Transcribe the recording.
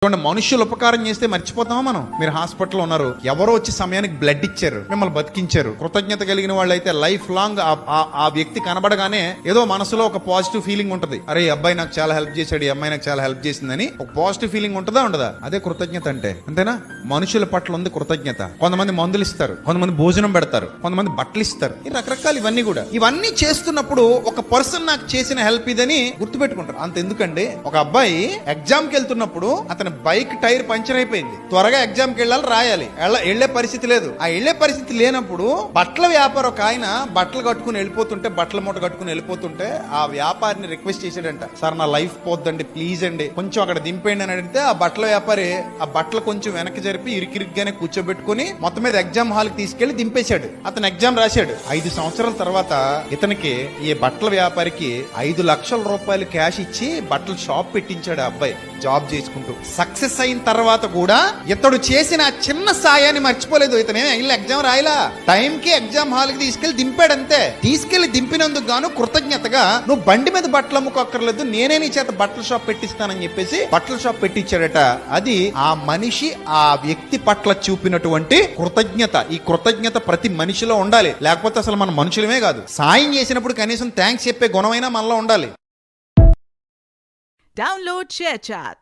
మనుషులు ఉపకారం చేస్తే మర్చిపోతామా మనం? మీరు హాస్పిటల్లో ఉన్నారు, ఎవరో వచ్చి సమయానికి బ్లడ్ ఇచ్చారు, మిమ్మల్ని బతికించారు. కృతజ్ఞత కలిగిన వాళ్ళు అయితే లైఫ్ లాంగ్ ఆ వ్యక్తి కనబడగానే ఏదో మనసులో ఒక పాజిటివ్ ఫీలింగ్ ఉంటది. అరే ఈ అబ్బాయి నాకు చాలా హెల్ప్ చేశాడు, ఈ అమ్మాయి నాకు చాలా హెల్ప్ చేసిందని ఒక పాజిటివ్ ఫీలింగ్ ఉంటుందా ఉండదా? అదే కృతజ్ఞత అంటే, అంతేనా? మనుషుల పట్ల ఉంది కృతజ్ఞత. కొంతమంది మందులు ఇస్తారు, కొంతమంది భోజనం పెడతారు, కొంతమంది బట్టలు ఇస్తారు, ఈ రకరకాలు ఇవన్నీ కూడా. ఇవన్నీ చేస్తున్నప్పుడు ఒక పర్సన్ నాకు చేసిన హెల్ప్ ఇదని గుర్తుపెట్టుకుంటారు. అంత ఎందుకండి, ఒక అబ్బాయి ఎగ్జామ్ కి వెళ్తున్నప్పుడు అతని బైక్ టైర్ పంచర్ అయిపోయింది, త్వరగా ఎగ్జామ్ కి వెళ్ళాలి, రాయాలి, వెళ్లే పరిస్థితి లేదు. ఆ వెళ్లే పరిస్థితి లేనప్పుడు బట్టల వ్యాపారం ఒక ఆయన బట్టలు కట్టుకుని వెళ్ళిపోతుంటే, బట్టల మూట కట్టుకుని వెళ్ళిపోతుంటే ఆ వ్యాపారిని రిక్వెస్ట్ చేశాడంట, సార్ నా లైఫ్ పోద్దండి, ప్లీజ్ అండి కొంచెం అక్కడ దింపేయండి అని అడిగితే ఆ బట్టల వ్యాపారి ఆ బట్టలు కొంచెం వెనక్కి జరిపి ఇరికిరిగ్గానే కూర్చోబెట్టుకుని మొత్తం మీద ఎగ్జామ్ హాల్ కి తీసుకెళ్లి దింపేశాడు. అతను ఎగ్జామ్ రాశాడు. 5 సంవత్సరాల తర్వాత ఇతనికి, ఈ బట్టల వ్యాపారికి 5 లక్షల రూపాయలు క్యాష్ ఇచ్చి బట్టల షాప్ పెట్టించాడు. ఆ అబ్బాయి జాబ్ చేసుకుంటూ సక్సెస్ అయిన తర్వాత కూడా ఇతడు చేసిన చిన్న సాయాన్ని మర్చిపోలేదు. ఇతనే ఇల్లు ఎగ్జామ్ రాయలా, టైం కి ఎగ్జామ్ హాల్ కి తీసుకెళ్లి దింపాడంతే. తీసుకెళ్లి దింపినందుకు గాను కృతజ్ఞతగా, నువ్వు బండి మీద బట్టలు అమ్ముకోక్కర్లేదు, నేనే నీ చేత బట్టల షాప్ పెట్టిస్తానని చెప్పేసి బట్టల షాప్ పెట్టించాడట. అది ఆ మనిషి ఆ వ్యక్తి పట్ల చూపినటువంటి కృతజ్ఞత. ఈ కృతజ్ఞత ప్రతి మనిషిలో ఉండాలి, లేకపోతే అసలు మన మనుషులమే కాదు. సాయం చేసినప్పుడు కనీసం థ్యాంక్స్ చెప్పే గుణమైనా మనలో ఉండాలి. Download ShareChat.